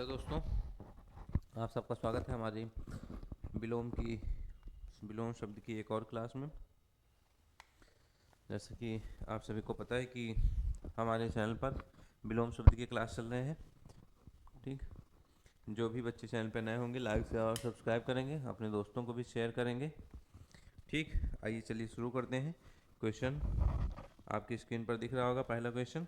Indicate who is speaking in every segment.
Speaker 1: Hello दोस्तों, आप सबका स्वागत है हमारी विलोम शब्द की एक और क्लास में। जैसे कि आप सभी को पता है कि हमारे चैनल पर विलोम शब्द की क्लास चल रहे हैं। ठीक, जो भी बच्चे चैनल पर नए होंगे लाइक से और सब्सक्राइब करेंगे, अपने दोस्तों को भी शेयर करेंगे। ठीक, आइए चलिए शुरू करते हैं। क्वेश्चन आपकी स्क्रीन पर दिख रहा होगा। पहला क्वेश्चन,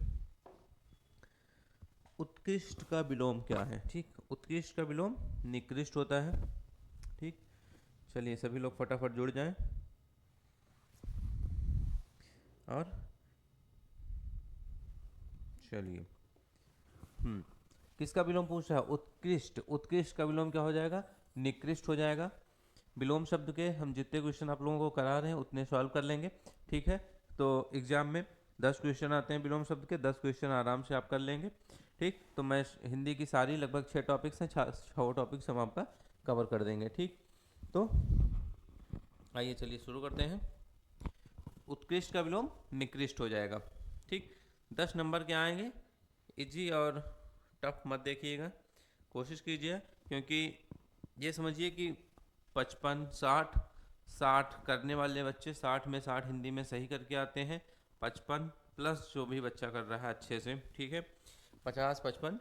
Speaker 1: उत्कृष्ट का विलोम क्या है? ठीक, उत्कृष्ट का विलोम निकृष्ट होता है। ठीक, चलिए सभी लोग फटाफट जुड़ जाएं। और चलिए, किसका विलोम पूछ रहा है? उत्कृष्ट। उत्कृष्ट का विलोम क्या हो जाएगा? निकृष्ट हो जाएगा। विलोम शब्द के हम जितने क्वेश्चन आप लोगों को करा रहे हैं उतने सॉल्व कर लेंगे। ठीक है, तो एग्जाम में 10 क्वेश्चन आते हैं विलोम शब्द के, 10 क्वेश्चन आराम से आप कर लेंगे। ठीक, तो मैं हिंदी की सारी लगभग 6 टॉपिक्स हैं, 6 टॉपिक्स हम आपका कवर कर देंगे। ठीक, तो आइए चलिए शुरू करते हैं। उत्कृष्ट का विलोम निकृष्ट हो जाएगा। ठीक, 10 नंबर के आएंगे। इजी और टफ मत देखिएगा, कोशिश कीजिए, क्योंकि ये समझिए कि 55, 60, 60 करने वाले बच्चे 60 में 60 हिंदी में सही करके आते हैं। 55 प्लस जो भी बच्चा कर रहा है अच्छे से, ठीक है, 50, 55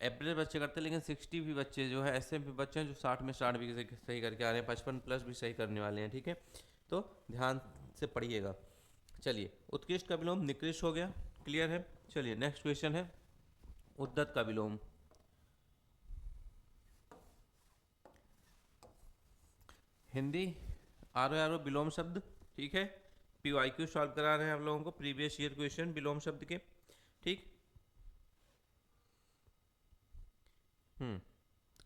Speaker 1: एवरेज बच्चे करते हैं, लेकिन 60 भी बच्चे जो है ऐसे भी बच्चे हैं जो 60 में 60 भी सही करके आ रहे हैं, 55 प्लस भी सही करने वाले हैं। ठीक है, तो ध्यान से पढ़िएगा। चलिए, उत्कृष्ट का विलोम निकृष्ट हो गया, क्लियर है। चलिए नेक्स्ट क्वेश्चन है उद्दत का विलोम। हिंदी आरो विलोम शब्द। ठीक है, PYQ सॉल्व करा रहे हैं आप लोगों को, प्रीवियस ईयर क्वेश्चन विलोम शब्द के। ठीक,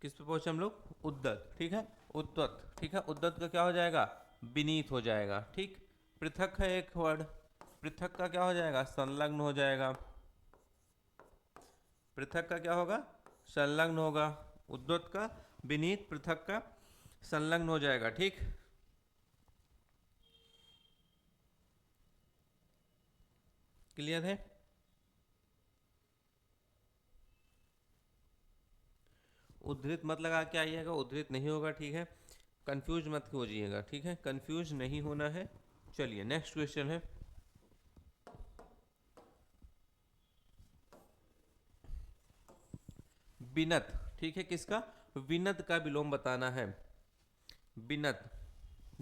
Speaker 1: किस पे पहुंचे हम लोग? उद्दत। ठीक है, उद्दत। ठीक है, उद्दत का क्या हो जाएगा? विनीत हो जाएगा। ठीक, पृथक है एक वर्ड, पृथक का क्या हो जाएगा? संलग्न हो जाएगा। पृथक का क्या होगा? संलग्न होगा। उद्दत का विनीत, पृथक का संलग्न हो जाएगा। ठीक, क्लियर है। उद्धृत मत लगा के आइएगा, उद्धृत नहीं होगा। ठीक है, कंफ्यूज मत होइएगा। ठीक है, कंफ्यूज नहीं होना है। चलिए नेक्स्ट क्वेश्चन है बिनत। ठीक है, किसका? विनत का विलोम बताना है। बिनत,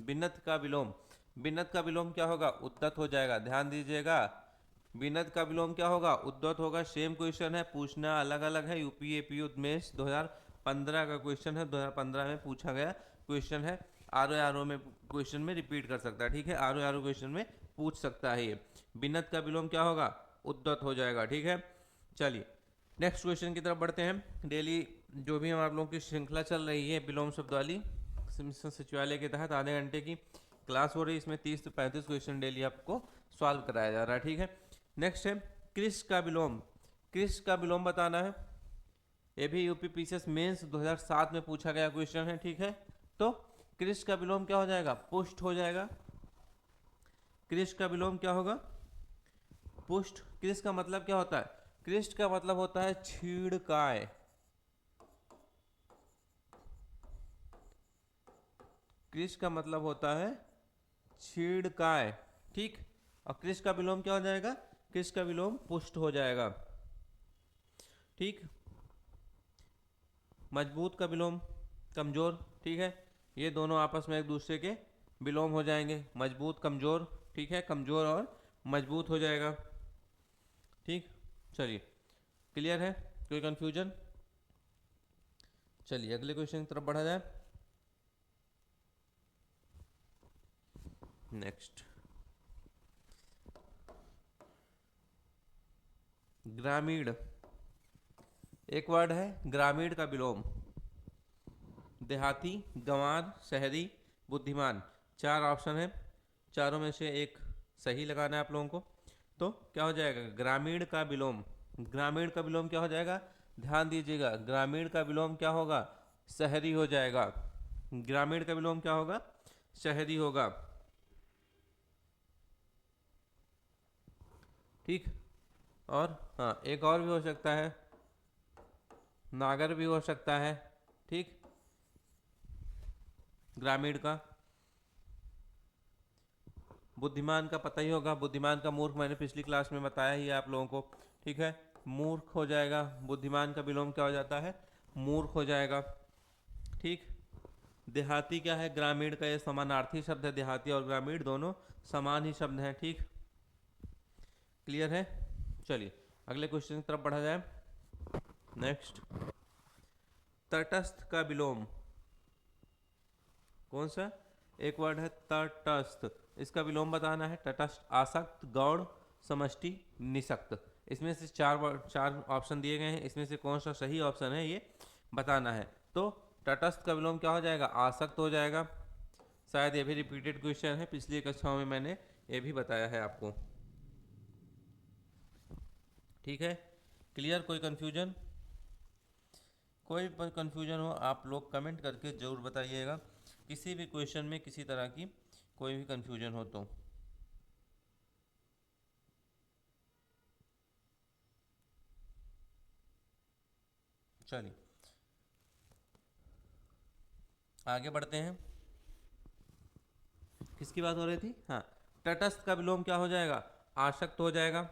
Speaker 1: बिनत का विलोम, बिनत का विलोम क्या होगा? उद्दत हो जाएगा। ध्यान दीजिएगा, बिनत का विलोम क्या होगा? उद्दत होगा। सेम क्वेश्चन है, पूछना अलग अलग है। यूपी एपी उत्मेष 2015 का क्वेश्चन है, 2015 में पूछा गया क्वेश्चन है। आर ओ में क्वेश्चन में रिपीट कर सकता है। ठीक है, आर ओ क्वेश्चन में पूछ सकता है ये। बिनत का विलोम क्या होगा? उद्दत हो जाएगा। ठीक है, चलिए नेक्स्ट क्वेश्चन की तरफ बढ़ते हैं। डेली जो भी हम आप लोगों की श्रृंखला चल रही है विलोम शब्द वाली, मिशन सचिवालय के तहत आधे घंटे की क्लास हो रही है। इसमें 30 से 35 क्वेश्चन डेली आपको सॉल्व कराया जा रहा है। ठीक है, नेक्स्ट है क्रिश का विलोम। क्रिश का विलोम बताना है। ये भी यूपी पीसीएस मेंस 2007 में पूछा गया क्वेश्चन है। ठीक है, तो क्रिश का विलोम क्या हो जाएगा? पुष्ट हो जाएगा। क्रिश का विलोम क्या होगा? पुष्ट। क्रिश का मतलब क्या होता है? क्रिश का मतलब होता है छीड़काय। क्रिश का मतलब होता है छीड़काय। ठीक, और क्रिश का विलोम क्या हो जाएगा? क्रिश का विलोम पुष्ट हो जाएगा। ठीक, मजबूत का विलोम कमजोर। ठीक है, ये दोनों आपस में एक दूसरे के विलोम हो जाएंगे, मजबूत कमजोर। ठीक है, कमजोर और मजबूत हो जाएगा। ठीक, चलिए क्लियर है, कोई कंफ्यूजन? चलिए अगले क्वेश्चन की तरफ बढ़ा जाए। नेक्स्ट, ग्रामीण। एक वर्ड है ग्रामीण का विलोम। देहाती, गंवार, शहरी, बुद्धिमान। 4 ऑप्शन है, चारों में से एक सही लगाना है आप लोगों को। तो क्या हो जाएगा? ग्रामीण का विलोम। ग्रामीण का विलोम क्या हो जाएगा? ध्यान दीजिएगा, ग्रामीण का विलोम क्या होगा? शहरी हो जाएगा। ग्रामीण का विलोम क्या होगा? शहरी होगा। ठीक, और हाँ एक और भी हो सकता है, नागर भी हो सकता है, ठीक। ग्रामीण का, बुद्धिमान का पता ही होगा, बुद्धिमान का मूर्ख मैंने पिछली क्लास में बताया ही है आप लोगों को, ठीक है। मूर्ख हो जाएगा, बुद्धिमान का विलोम क्या हो जाता है, मूर्ख हो जाएगा, ठीक। देहाती क्या है, ग्रामीण का, ये समानार्थी शब्द है, देहाती और ग्रामीण दोनों समान ही शब्द हैं, ठीक। क्लियर है। चलिए अगले क्वेश्चन की तरफ बढ़ा जाए। नेक्स्ट, तटस्थ का विलोम कौन सा, एक वर्ड है तटस्थ, इसका विलोम बताना है। तटस्थ आसक्त, गौण, समष्टि, निसक्त। इसमें से चार ऑप्शन दिए गए हैं, इसमें से कौन सा सही ऑप्शन है ये बताना है। तो तटस्थ का विलोम क्या हो जाएगा, आसक्त हो जाएगा। शायद ये भी रिपीटेड क्वेश्चन है, पिछली कक्षाओं में मैंने ये भी बताया है आपको, ठीक है। क्लियर, कोई कंफ्यूजन, कोई कंफ्यूजन हो आप लोग कमेंट करके जरूर बताइएगा, किसी भी क्वेश्चन में किसी तरह की कोई भी कंफ्यूजन हो तो। चलिए आगे बढ़ते हैं। किसकी बात हो रही थी, हाँ, तटस्थ का विलोम क्या हो जाएगा, आसक्त हो जाएगा।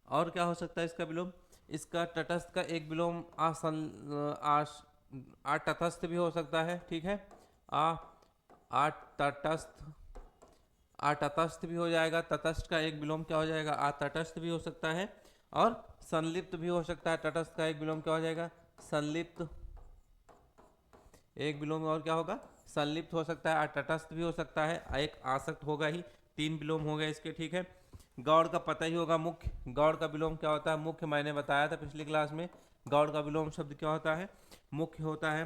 Speaker 1: और क्या हो सकता है इसका विलोम, इसका तटस्थ का एक विलोम तटस्थ भी हो सकता है, ठीक है। आ तटस्थ, तटस्थ भी हो जाएगा। तटस्थ का एक विलोम क्या हो जाएगा, तटस्थ भी हो सकता है, और संलिप्त भी हो सकता है। तटस्थ का एक विलोम क्या हो जाएगा, संलिप्त, एक विलोम और क्या होगा, संलिप्त हो सकता है, तटस्थ भी हो सकता है, एक आसक्त होगा ही। तीन विलोम हो गए इसके, ठीक है। गौड़ का पता ही होगा, मुख्य, गौड़ का विलोम क्या होता है, मुख्य, मैंने बताया था पिछली क्लास में, गौड़ का विलोम शब्द क्या होता है, मुख्य होता है।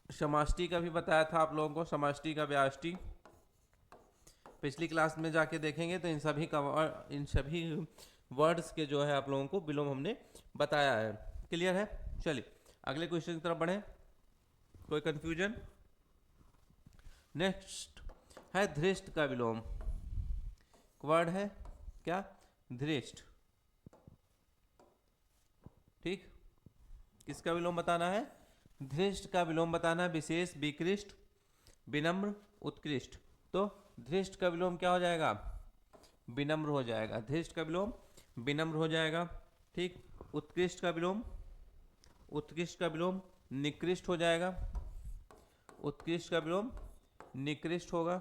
Speaker 1: समाष्टि का भी बताया था आप लोगों को, समाष्टि का व्याष्टि, पिछली क्लास में जाके देखेंगे तो इन सभी वर्ड्स के जो है आप लोगों को विलोम हमने बताया है। क्लियर है। चलिए अगले क्वेश्चन की तरफ बढ़े, कोई कंफ्यूजन। नेक्स्ट है धृष्ट का विलोम, वर्ड है क्या, धृष्ट, ठीक। किसका विलोम बताना है, धृष्ट का विलोम बताना है। विशेष, विकृष्ट, विनम्र, उत्कृष्ट। तो धृष्ट का विलोम क्या हो जाएगा, विनम्र हो जाएगा। धृष्ट का विलोम विनम्र हो जाएगा, ठीक। उत्कृष्ट का विलोम, उत्कृष्ट का विलोम निकृष्ट हो जाएगा। उत्कृष्ट का विलोम निकृष्ट होगा,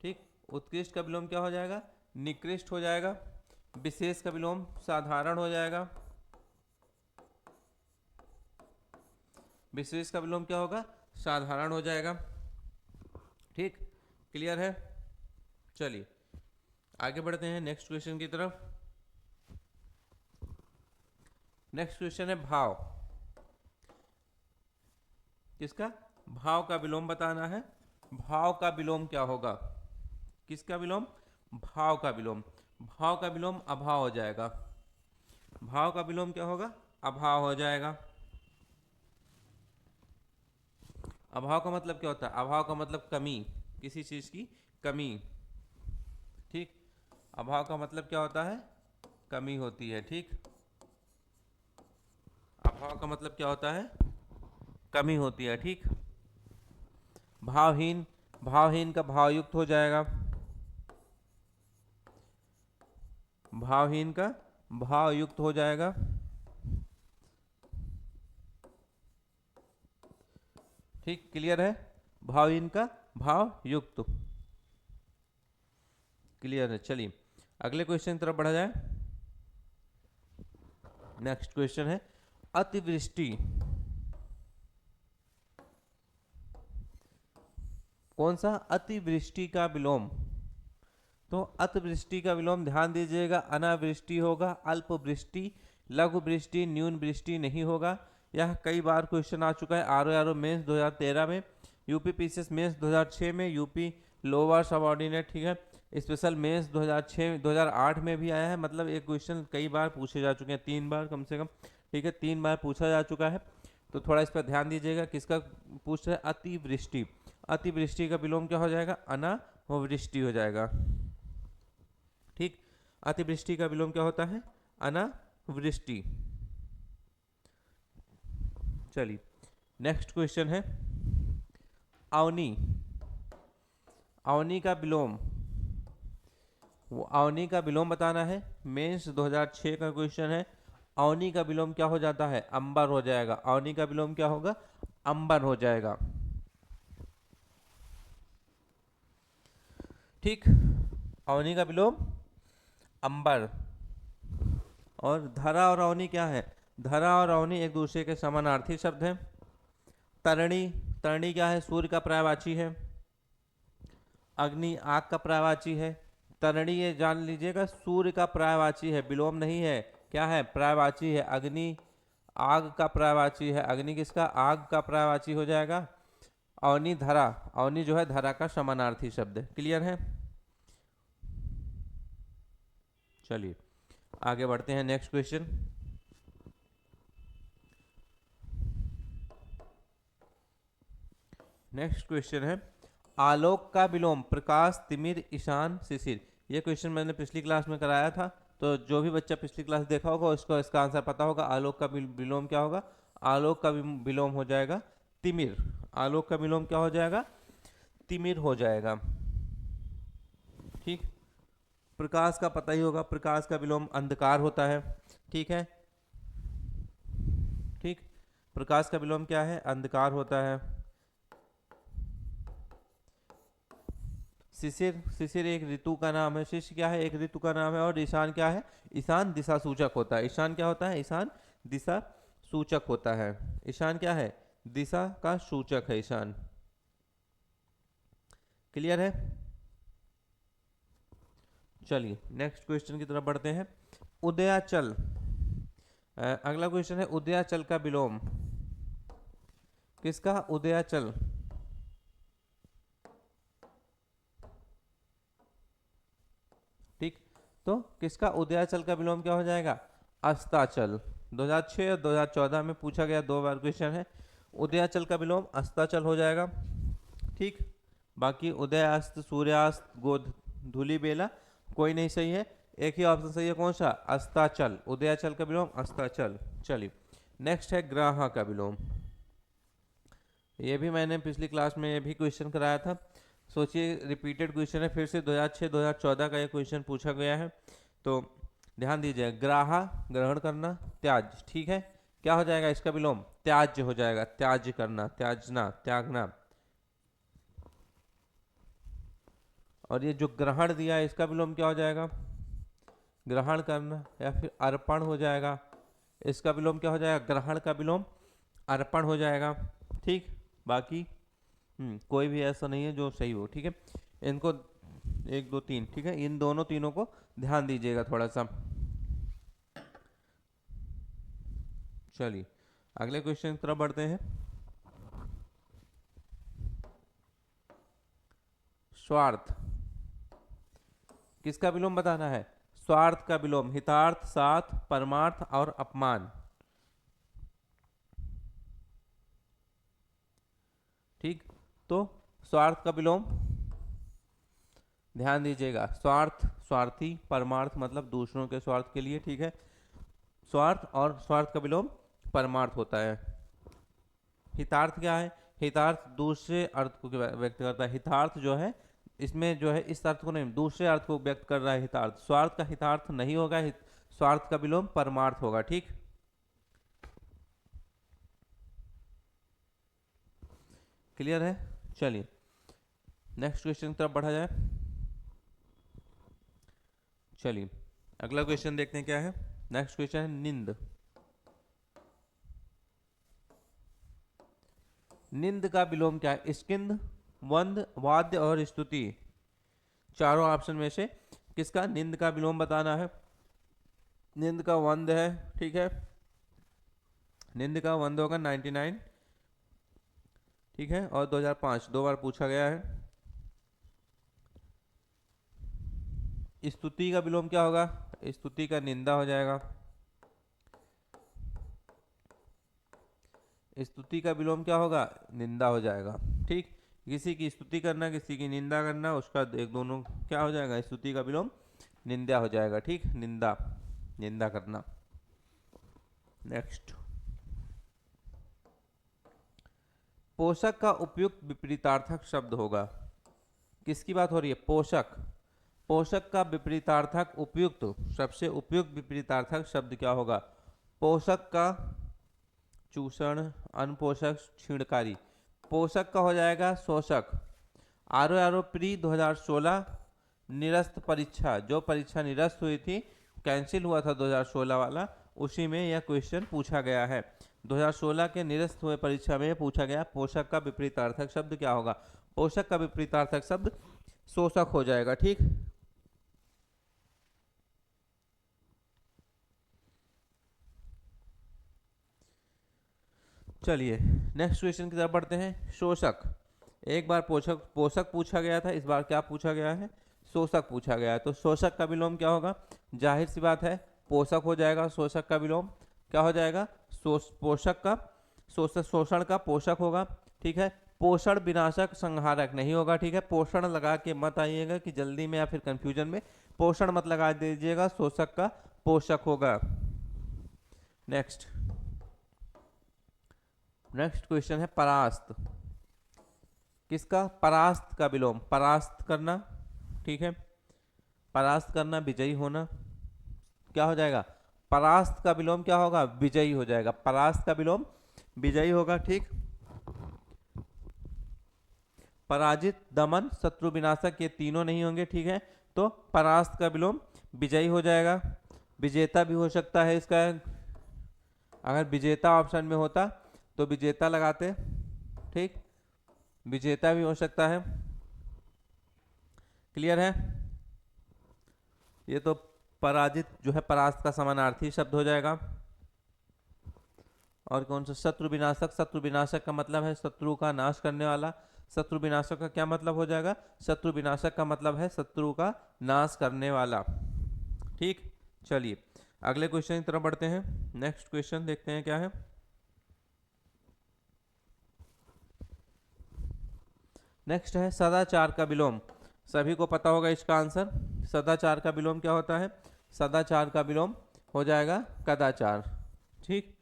Speaker 1: ठीक। उत्कृष्ट का विलोम क्या हो जाएगा, निकृष्ट हो जाएगा। विशेष का विलोम साधारण हो जाएगा। विशेष का विलोम क्या होगा, साधारण हो जाएगा, ठीक। क्लियर है। चलिए आगे बढ़ते हैं नेक्स्ट क्वेश्चन की तरफ। नेक्स्ट क्वेश्चन है भाव, किसका, भाव का विलोम बताना है। भाव का विलोम क्या होगा, किसका विलोम, भाव का विलोम। भाव का विलोम अभाव हो जाएगा। भाव का विलोम क्या होगा, अभाव हो जाएगा। अभाव का मतलब क्या होता है, अभाव का मतलब कमी, किसी चीज की कमी, ठीक। अभाव का मतलब क्या होता है, कमी होती है, ठीक। अभाव का मतलब क्या होता है, कमी होती है, ठीक। भावहीन, भावहीन का भावयुक्त हो जाएगा। भावहीन का भावयुक्त हो जाएगा, ठीक। क्लियर है। भावहीन का भावयुक्त, क्लियर है। चलिए अगले क्वेश्चन की तरफ बढ़ा जाए। नेक्स्ट क्वेश्चन है अतिवृष्टि, कौन सा, अतिवृष्टि का विलोम। तो अतिवृष्टि का विलोम ध्यान दीजिएगा, अनावृष्टि होगा, अल्पवृष्टि, लघु वृष्टि, न्यून वृष्टि नहीं होगा। यह कई बार क्वेश्चन आ चुका है आर मेंस 2013 में, यूपी पीसीएस मेंस 2006 में, यूपी लोअर सबऑर्डिनेट, ठीक है, स्पेशल मेंस 2006 2008 में भी आया है। मतलब एक क्वेश्चन कई बार पूछे जा चुके हैं, 3 बार कम से कम, ठीक है, 3 बार पूछा जा चुका है। तो थोड़ा इस पर ध्यान दीजिएगा, किसका पूछ रहे हैं, अतिवृष्टि। अतिवृष्टि का विलोम क्या हो जाएगा? अनावृष्टि हो जाएगा। ठीक, अतिवृष्टि का विलोम क्या होता है? अनावृष्टि। चलिए नेक्स्ट क्वेश्चन है अवनी। अवनी का विलोम, वो अवनी का विलोम बताना है। मेंस 2006 का क्वेश्चन है। अवनी का विलोम क्या हो जाता है? अंबर हो जाएगा। अवनी का विलोम क्या होगा? अंबर हो जाएगा। ठीक, अवनी का विलोम अंबर। और धरा और अवनी क्या है? धरा और अवनी एक दूसरे के समानार्थी शब्द हैं। तरणी, तरणी क्या है? सूर्य का पर्यायवाची है। अग्नि आग का पर्यायवाची है। तरणी ये जान लीजिएगा सूर्य का पर्यायवाची है, विलोम नहीं है। क्या है? पर्यायवाची है। अग्नि आग का पर्यायवाची है। अग्नि किसका? आग का पर्यायवाची हो जाएगा। अवनी धरा, अवनी जो है धरा का समानार्थी शब्द है। क्लियर है? चलिए आगे बढ़ते हैं। नेक्स्ट क्वेश्चन, नेक्स्ट क्वेश्चन है आलोक का विलोम प्रकाश, तिमिर, ईशान, शिशिर। ये क्वेश्चन मैंने पिछली क्लास में कराया था, तो जो भी बच्चा पिछली क्लास देखा होगा उसको इसका आंसर पता होगा। आलोक का विलोम क्या होगा? आलोक का विलोम हो जाएगा तिमिर। आलोक का विलोम क्या हो जाएगा? तिमिर हो जाएगा। ठीक, प्रकाश का पता ही होगा, प्रकाश का विलोम अंधकार होता है। ठीक है, ठीक, प्रकाश का विलोम क्या है? अंधकार होता है। शिशिर, शिशिर एक ऋतु का नाम है। शिशिर क्या है? एक ऋतु का नाम है। और ईशान क्या है? ईशान दिशा सूचक होता है। ईशान क्या होता है? ईशान दिशा सूचक होता है। ईशान क्या है? दिशा का सूचक है ईशान। क्लियर है? चलिए नेक्स्ट क्वेश्चन की तरफ बढ़ते हैं। उदयाचल, अगला क्वेश्चन है उदयाचल का विलोम किसका? उदयाचल। ठीक, तो किसका? उदयाचल का विलोम क्या हो जाएगा? अस्ताचल। 2006 और 2014 में पूछा गया, 2 बार क्वेश्चन है। उदयाचल का विलोम अस्ताचल हो जाएगा। ठीक, बाकी उदयास्त, सूर्यास्त, गोध, धूलि बेला कोई नहीं सही है। एक ही ऑप्शन सही है, कौन सा? अस्ताचल। उदयाचल का विलोम अस्ताचल। चलिए नेक्स्ट है ग्राहा का विलोम। ये भी मैंने पिछली क्लास में ये भी क्वेश्चन कराया था। सोचिए रिपीटेड क्वेश्चन है, फिर से 2006 2014 का ये क्वेश्चन पूछा गया है। तो ध्यान दीजिए, ग्राहा ग्रहण करना, त्याज। ठीक है, क्या हो जाएगा इसका विलोम? त्याज्य हो जाएगा। त्याज्य करना, त्याजना, त्यागना। और ये जो ग्रहण दिया है इसका विलोम क्या हो जाएगा? ग्रहण करना। या फिर अर्पण हो जाएगा। इसका विलोम क्या हो जाएगा? ग्रहण का विलोम अर्पण हो जाएगा। ठीक, बाकी कोई भी ऐसा नहीं है जो सही हो। ठीक है, इनको 1 2 3, ठीक है, इन दोनों तीनों को ध्यान दीजिएगा थोड़ा सा। चलिए अगले क्वेश्चन की तरफ बढ़ते हैं। स्वार्थ, किसका विलोम बताना है? स्वार्थ का विलोम हितार्थ, साथ, परमार्थ और अपमान। ठीक, तो स्वार्थ का विलोम ध्यान दीजिएगा, स्वार्थ स्वार्थी, परमार्थ मतलब दूसरों के स्वार्थ के लिए। ठीक है, स्वार्थ और स्वार्थ का विलोम परमार्थ होता है। हितार्थ क्या है? हितार्थ दूसरे अर्थ को व्यक्त करता है। हितार्थ जो है इसमें जो है इस अर्थ को नहीं, दूसरे अर्थ को व्यक्त कर रहा है हितार्थ। स्वार्थ का हितार्थ नहीं होगा, स्वार्थ का विलोम परमार्थ होगा। ठीक, क्लियर है? चलिए नेक्स्ट क्वेश्चन की तरफ बढ़ा जाए। चलिए अगला क्वेश्चन देखते हैं क्या है। नेक्स्ट क्वेश्चन है निंद। निंद का विलोम क्या है? स्किंद, वंद, वाद्य और स्तुति। चारों ऑप्शन में से किसका निंद का विलोम बताना है? निंद का वंद है। ठीक है, निंद का वंद होगा 99। ठीक है, और 2005 2 बार पूछा गया है। स्तुति का विलोम क्या होगा? स्तुति का निंदा हो जाएगा। स्तुति का विलोम क्या होगा? निंदा हो जाएगा। ठीक, किसी की स्तुति करना, किसी की निंदा करना, उसका एक दोनों क्या हो जाएगा, स्तुति का विलोम निंदा हो जाएगा। ठीक, निंदा, निंदा करना। नेक्स्ट, पोषक का उपयुक्त विपरीतार्थक शब्द होगा। किसकी बात हो रही है, पोषक। पोषक का विपरीतार्थक उपयुक्त, सबसे उपयुक्त विपरीतार्थक शब्द क्या होगा, पोषक का चूषण, अनपोषक, क्षीणकारी। पोषक का हो जाएगा शोषक। आरो प्री 2016 निरस्त परीक्षा, जो परीक्षा निरस्त हुई थी, कैंसिल हुआ था 2016 वाला, उसी में यह क्वेश्चन पूछा गया है। 2016 के निरस्त हुए परीक्षा में पूछा गया पोषक का विपरीतार्थक शब्द क्या होगा। पोषक का विपरीतार्थक शब्द शोषक हो जाएगा। ठीक, चलिए नेक्स्ट क्वेश्चन की तरफ बढ़ते हैं। शोषक, एक बार पोषक पोषक पूछा गया था, इस बार क्या पूछा गया है, शोषक पूछा गया है। तो शोषक का विलोम क्या होगा, जाहिर सी बात है पोषक हो जाएगा। शोषक का विलोम क्या हो जाएगा, पोषक का शोषण का पोषक होगा। ठीक है, पोषण विनाशक संहारक नहीं होगा। ठीक है, पोषण लगा के मत आइएगा कि जल्दी में या फिर कंफ्यूजन में, पोषण मत लगा दीजिएगा, शोषक का पोषक होगा। नेक्स्ट, नेक्स्ट क्वेश्चन है परास्त। किसका, परास्त का विलोम, परास्त करना। ठीक है, परास्त करना, विजयी होना, क्या हो जाएगा, परास्त का विलोम क्या होगा, विजयी हो जाएगा। परास्त का विलोम विजयी होगा। ठीक, पराजित, दमन, शत्रु विनाशक, ये तीनों नहीं होंगे। ठीक है, तो परास्त का विलोम विजयी हो जाएगा। विजेता भी हो सकता है इसका, अगर विजेता ऑप्शन में होता तो विजेता लगाते। ठीक, विजेता भी हो सकता है। क्लियर है, ये तो पराजित जो है परास्त का समानार्थी शब्द हो जाएगा। और कौन सा, शत्रु विनाशक। शत्रु विनाशक का मतलब है शत्रु का नाश करने वाला। शत्रु विनाशक का क्या मतलब हो जाएगा, शत्रु विनाशक का मतलब है शत्रु का नाश करने वाला। ठीक, चलिए अगले क्वेश्चन की तरफ बढ़ते हैं। नेक्स्ट क्वेश्चन देखते हैं क्या है। नेक्स्ट है सदाचार का विलोम। सभी को पता होगा इसका आंसर। सदाचार का विलोम क्या होता है, सदाचार का विलोम हो जाएगा कदाचार। ठीक,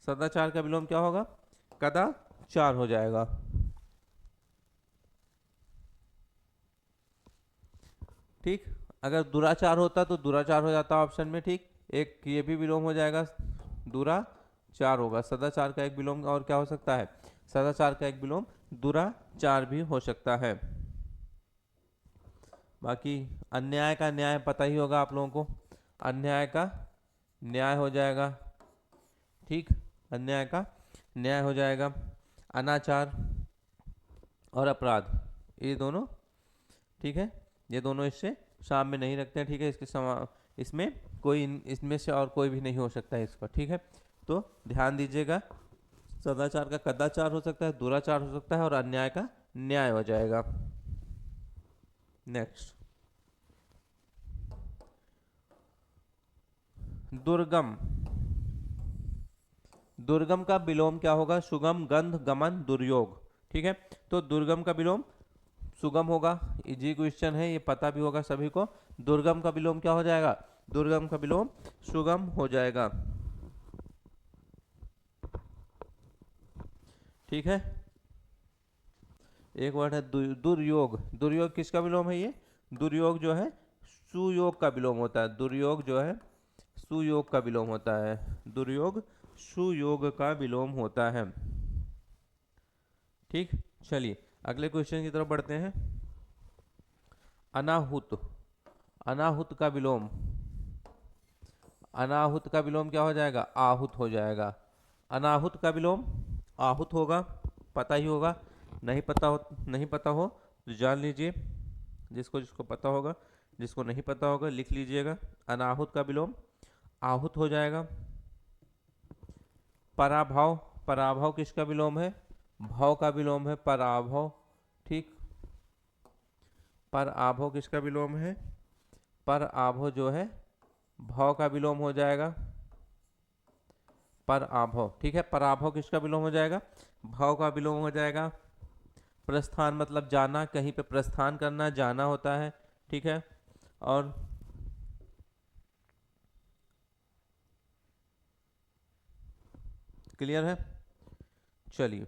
Speaker 1: सदाचार का विलोम क्या होगा, कदाचार हो जाएगा। ठीक, अगर दुराचार होता तो दुराचार हो जाता ऑप्शन में। ठीक, एक ये भी विलोम हो जाएगा, दुराचार होगा। सदाचार का एक विलोम और क्या हो सकता है, सदाचार का एक विलोम दुराचार भी हो सकता है। बाकी अन्याय का न्याय पता ही होगा आप लोगों को, अन्याय का न्याय हो जाएगा। ठीक, अन्याय का न्याय हो जाएगा। अनाचार और अपराध, ये दोनों, ठीक है, ये दोनों इससे सामने नहीं रखते हैं। ठीक है, इसमें कोई इसमें से और कोई भी नहीं हो सकता है इसका। ठीक है, तो ध्यान दीजिएगा, सदाचार का कदाचार हो सकता है, दुराचार हो सकता है, और अन्याय का न्याय हो जाएगा। नेक्स्ट, दुर्गम। दुर्गम का विलोम क्या होगा, सुगम, गंध, गमन, दुर्योग। ठीक है, तो दुर्गम का विलोम सुगम होगा। इजी क्वेश्चन है, ये पता भी होगा सभी को। दुर्गम का विलोम क्या हो जाएगा, दुर्गम का विलोम सुगम हो जाएगा। ठीक है, एक वर्ड है दुर्योग। दुर्योग किसका विलोम है, ये दुर्योग जो है सुयोग का विलोम होता है। दुर्योग जो है सुयोग का विलोम होता है। दुर्योग सुयोग का विलोम होता है। ठीक, चलिए अगले क्वेश्चन की तरफ बढ़ते हैं। अनाहुत। अनाहुत का विलोम, अनाहुत का विलोम क्या हो जाएगा, आहुत हो जाएगा। अनाहुत का विलोम आहुत होगा, पता ही होगा। नहीं पता हो तो जान लीजिए, जिसको जिसको पता होगा, जिसको नहीं पता होगा लिख लीजिएगा। अनाहुत का विलोम आहुत हो जाएगा। पराभव। पराभव किसका विलोम है, भव का विलोम है पराभव। ठीक, पराभव किसका विलोम है, पराभव जो है भव का विलोम हो जाएगा, पराभव। ठीक है, पराभव किसका विलोम हो जाएगा, भव का विलोम हो जाएगा। प्रस्थान मतलब जाना, कहीं पे प्रस्थान करना, जाना होता है, ठीक है। और क्लियर है। चलिए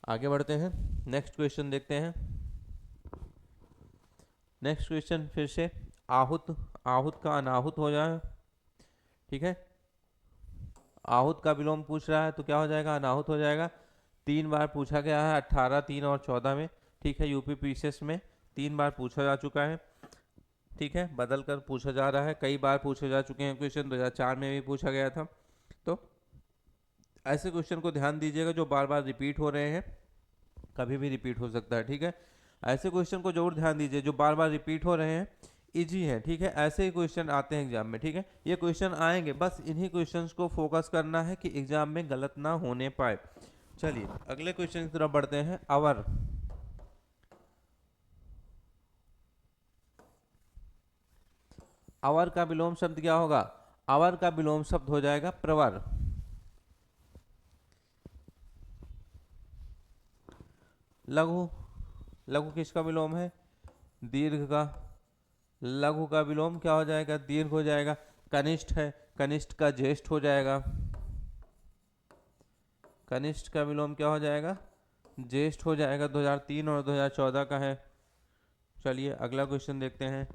Speaker 1: आगे बढ़ते हैं, नेक्स्ट क्वेश्चन देखते हैं। नेक्स्ट क्वेश्चन फिर से आहूत, आहूत का अनाहुत हो जाए, ठीक है। आहूत का विलोम पूछ रहा है तो क्या हो जाएगा, अनाहुत हो जाएगा। 3 बार पूछा गया है, 18, 3 और 14 में, ठीक है। यूपी पीसीएस में 3 बार पूछा जा चुका है, ठीक है। बदल कर पूछा जा रहा है, कई बार पूछे जा चुके हैं क्वेश्चन, 2004 में भी पूछा गया था। तो ऐसे क्वेश्चन को ध्यान दीजिएगा जो बार बार रिपीट हो रहे हैं, कभी भी रिपीट हो सकता है, ठीक है। ऐसे क्वेश्चन को जरूर ध्यान दीजिए जो बार बार रिपीट हो रहे हैं, इजी है, ठीक है। ऐसे ही क्वेश्चन आते हैं एग्जाम में, ठीक है। ये क्वेश्चन आएंगे, बस इन्हीं क्वेश्चंस को फोकस करना है कि एग्जाम में गलत ना होने पाए। चलिए अगले क्वेश्चन की तरफ बढ़ते हैं। अवर, अवर का विलोम शब्द क्या होगा, अवर का विलोम शब्द हो जाएगा प्रवर। लघु, लघु किसका विलोम है, दीर्घ का। लघु का विलोम क्या हो जाएगा, दीर्घ हो जाएगा। कनिष्ठ है, कनिष्ठ का ज्येष्ठ हो जाएगा। कनिष्ठ का विलोम क्या हो जाएगा, ज्येष्ठ हो जाएगा। 2003 और 2014 का है। चलिए अगला क्वेश्चन देखते हैं।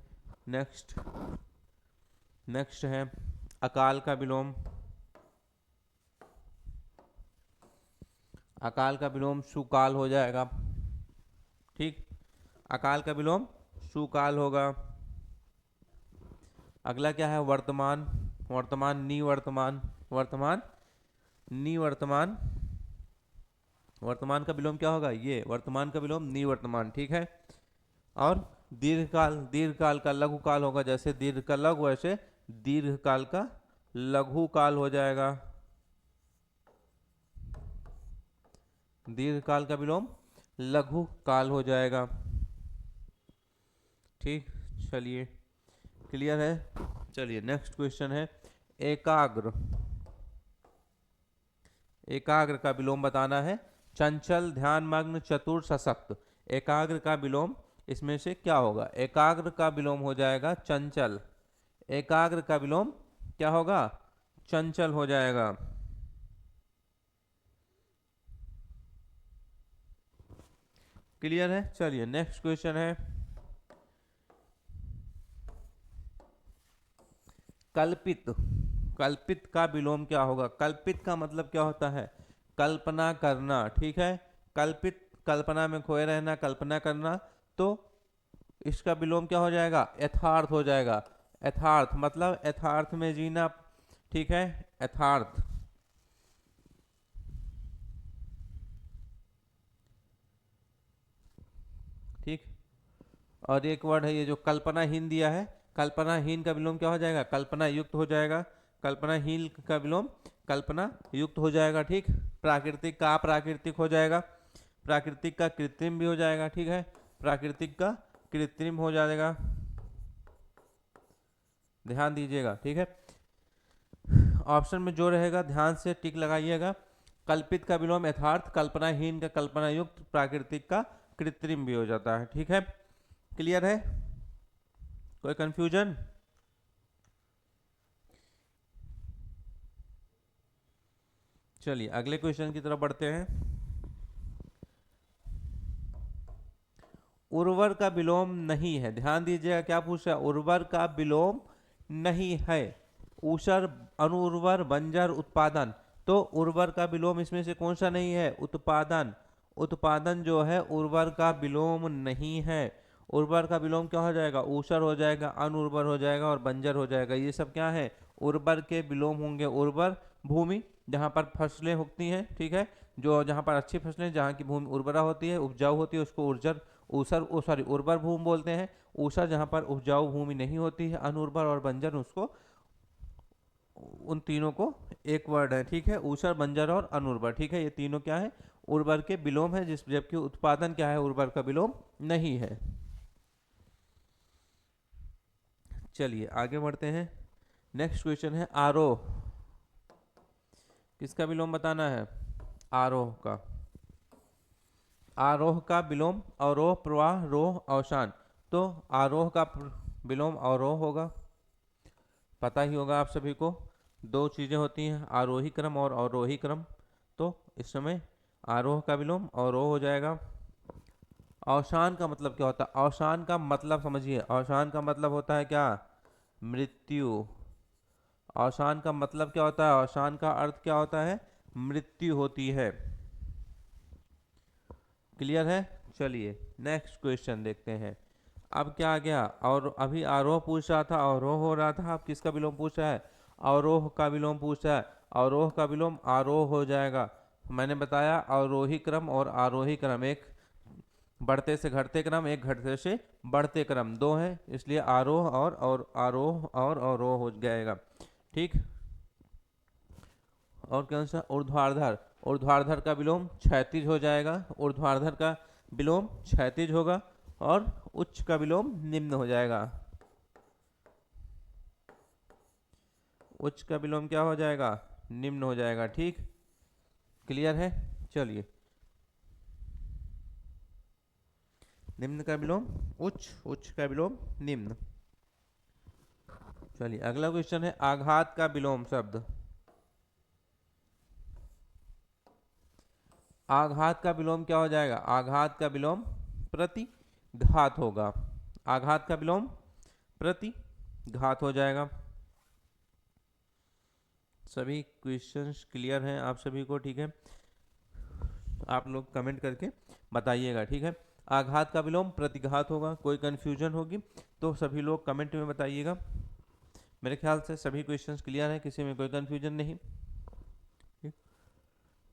Speaker 1: नेक्स्ट, नेक्स्ट है अकाल का विलोम। अकाल का विलोम सुकाल हो जाएगा, ठीक। अकाल का विलोम सुकाल होगा। अगला क्या है, वर्तमान, वर्तमान निवर्तमान, वर्तमान निवर्तमान। वर्तमान का विलोम क्या होगा, ये वर्तमान का विलोम निवर्तमान, ठीक है। और दीर्घकाल, दीर्घकाल का लघु काल होगा, जैसे दीर्घ का लघु वैसे दीर्घकाल का लघु काल हो जाएगा। दीर्घकाल का विलोम लघु काल हो जाएगा, ठीक। चलिए क्लियर है। चलिए नेक्स्ट क्वेश्चन है एकाग्र। एकाग्र का विलोम बताना है, चंचल, ध्यानमग्न, चतुर, सशक्त। एकाग्र का विलोम इसमें से क्या होगा, एकाग्र का विलोम हो जाएगा चंचल। एकाग्र का विलोम क्या होगा, चंचल हो जाएगा। क्लियर है। चलिए नेक्स्ट क्वेश्चन है कल्पित। कल्पित का विलोम क्या होगा, कल्पित का मतलब क्या होता है, कल्पना करना, ठीक है। कल्पित, कल्पना में खोए रहना, कल्पना करना। तो इसका विलोम क्या हो जाएगा, यथार्थ हो जाएगा। यथार्थ मतलब यथार्थ में जीना, ठीक है, यथार्थ, ठीक। और एक वर्ड है ये जो कल्पनाहीन दिया है, कल्पनाहीन का विलोम क्या हो जाएगा, कल्पना युक्त हो जाएगा। कल्पनाहीन का विलोम कल्पना युक्त हो जाएगा, ठीक। प्राकृतिक का अप्राकृतिक हो जाएगा। प्राकृतिक का कृत्रिम भी हो जाएगा, ठीक है। प्राकृतिक का कृत्रिम हो जाएगा, ध्यान दीजिएगा, ठीक है। ऑप्शन में जो रहेगा ध्यान से टिक लगाइएगा। कल्पित का विलोम यथार्थ, कल्पनाहीन का कल्पना युक्त, प्राकृतिक का कृत्रिम भी हो जाता है, ठीक है। क्लियर है, कोई कंफ्यूजन। चलिए अगले क्वेश्चन की तरफ बढ़ते हैं। उर्वर का विलोम नहीं है, ध्यान दीजिएगा क्या पूछ रहा है, उर्वर का विलोम नहीं है। ऊसर, अनुर्वर, बंजर, उत्पादन। तो उर्वर का विलोम इसमें से कौन सा नहीं है, उत्पादन। उत्पादन जो है उर्वर का विलोम नहीं है। उर्वर का विलोम क्या हो जाएगा, ऊसर हो जाएगा, अनुर्वर हो जाएगा और बंजर हो जाएगा। ये सब क्या है, उर्वर के विलोम होंगे। उर्वर भूमि जहाँ पर फसलें उगती हैं, ठीक है, जो जहाँ पर अच्छी फसलें, जहाँ की भूमि उर्वरा होती है, उपजाऊ होती है, उसको उर्जर, ऊसर, सॉरी उर्वर भूमि बोलते हैं। ऊसर जहाँ पर उपजाऊ भूमि नहीं होती है, अनुर्वर और बंजर उसको, उन तीनों को एक वर्ड है, ठीक है। ऊसर, बंजर और अनुर्वर, ठीक है। ये तीनों क्या है, उर्वर के विलोम है, जिस जबकि उत्पादन क्या है, उर्वर का विलोम नहीं है। चलिए आगे बढ़ते हैं। नेक्स्ट क्वेश्चन है आरोह। किसका विलोम बताना है, आरोह का। आरोह का विलोम अवरोह, प्रवाह, रोह, अवसान। तो आरोह का विलोम अवरोह होगा, पता ही होगा आप सभी को। दो चीजें होती हैं, आरोही क्रम और अवरोही क्रम। तो इस समय आरोह का विलोम अवरोह हो जाएगा। अवसान का मतलब क्या होता है? अवसान का मतलब समझिए, अवसान का मतलब होता है क्या? मृत्यु। अवसान का मतलब क्या होता है? अवसान का अर्थ क्या होता है? मृत्यु होती है। क्लियर है? चलिए नेक्स्ट क्वेश्चन देखते हैं। अब क्या आ गया? और अभी आरोह पूछ रहा था, अवरोह हो रहा था, अब किसका विलोम पूछ रहा है? अवरोह का विलोम पूछ रहा है। अवरोह का विलोम आरोह हो जाएगा। मैंने बताया अवरोही क्रम और आरोही क्रम, एक बढ़ते से घटते क्रम, एक घटते से बढ़ते क्रम, दो है, इसलिए आरोह और आरोह और अवरोह हो जाएगा। ठीक। और कौन सा? ऊर्ध्वाधर। ऊर्ध्वाधर का विलोम क्षैतिज हो जाएगा। ऊर्ध्वाधर का विलोम क्षैतिज होगा और उच्च का विलोम निम्न हो जाएगा। उच्च का विलोम क्या हो जाएगा? निम्न हो जाएगा। ठीक, क्लियर है? चलिए, निम्न का विलोम उच्च, उच्च का विलोम निम्न। चलिए अगला क्वेश्चन है, आघात का विलोम शब्द। आघात का विलोम क्या हो जाएगा? आघात का विलोम प्रतिघात होगा। आघात का विलोम प्रतिघात हो जाएगा। सभी क्वेश्चंस क्लियर हैं आप सभी को? ठीक है, आप लोग कमेंट करके बताइएगा। ठीक है, आघात का विलोम प्रतिघात होगा। कोई कंफ्यूजन होगी तो सभी लोग कमेंट में बताइएगा। मेरे ख्याल से सभी क्वेश्चंस क्लियर हैं, किसी में कोई कंफ्यूजन नहीं।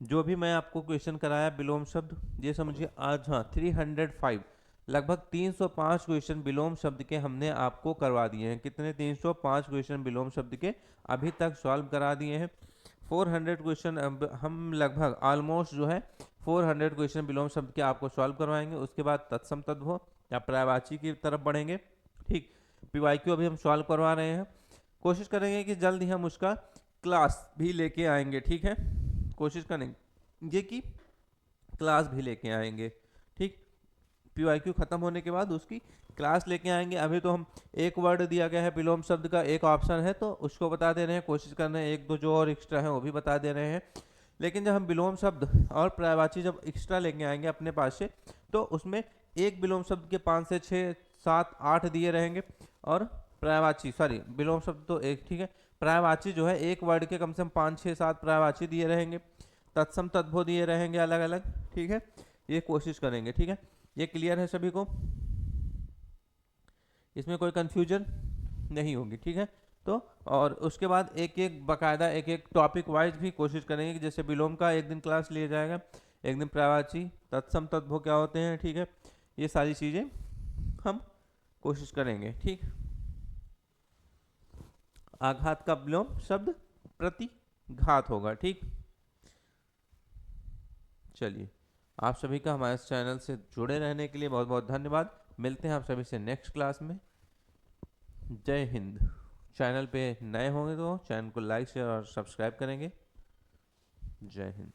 Speaker 1: जो भी मैं आपको क्वेश्चन कराया विलोम शब्द, ये समझिए आज, हाँ 305, लगभग 305 क्वेश्चन विलोम शब्द के हमने आपको करवा दिए हैं। कितने? 305 क्वेश्चन विलोम शब्द के अभी तक सॉल्व करा दिए हैं। 400 क्वेश्चन हम लगभग ऑलमोस्ट जो है 400 क्वेश्चन विलोम शब्द के आपको सॉल्व करवाएंगे। उसके बाद तत्सम तद्भव या पर्यायवाची की तरफ बढ़ेंगे। ठीक, पीवाईक्यू अभी हम सॉल्व करवा रहे हैं। कोशिश करेंगे कि जल्द ही हम उसका क्लास भी लेके आएंगे। ठीक है, कोशिश करेंगे कि क्लास भी लेके आएंगे। ठीक, पीवाईक्यू खत्म होने के बाद उसकी क्लास लेके आएंगे। अभी तो हम एक वर्ड दिया गया है विलोम शब्द का, एक ऑप्शन है तो उसको बता दे रहे हैं, कोशिश कर रहे हैं एक दो जो और एक्स्ट्रा है वो भी बता दे रहे हैं। लेकिन जब हम विलोम शब्द और पर्यायवाची जब एक्स्ट्रा लेके आएंगे अपने पास से, तो उसमें एक विलोम शब्द के 5 से 6 7 8 दिए रहेंगे, और पर्यायवाची सॉरी विलोम शब्द तो एक, ठीक है, पर्यायवाची जो है एक वर्ड के कम से कम 5 6 7 पर्यायवाची दिए रहेंगे, तत्सम तद्भव दिए रहेंगे अलग अलग। ठीक है, ये कोशिश करेंगे। ठीक है, ये क्लियर है सभी को? इसमें कोई कंफ्यूजन नहीं होगी। ठीक है, तो और उसके बाद एक एक बकायदा एक एक टॉपिक वाइज भी कोशिश करेंगे कि जैसे विलोम का एक दिन क्लास लिया जाएगा, एक दिन पर्यायवाची, तत्सम तद्भव क्या होते हैं, ठीक है, ये सारी चीज़ें हम कोशिश करेंगे। ठीक, आघात का विलोम शब्द प्रतिघात होगा। ठीक, चलिए आप सभी का हमारे चैनल से जुड़े रहने के लिए बहुत बहुत धन्यवाद। मिलते हैं आप सभी से नेक्स्ट क्लास में। जय हिंद। चैनल पे नए होंगे तो चैनल को लाइक शेयर और सब्सक्राइब करेंगे। जय हिंद।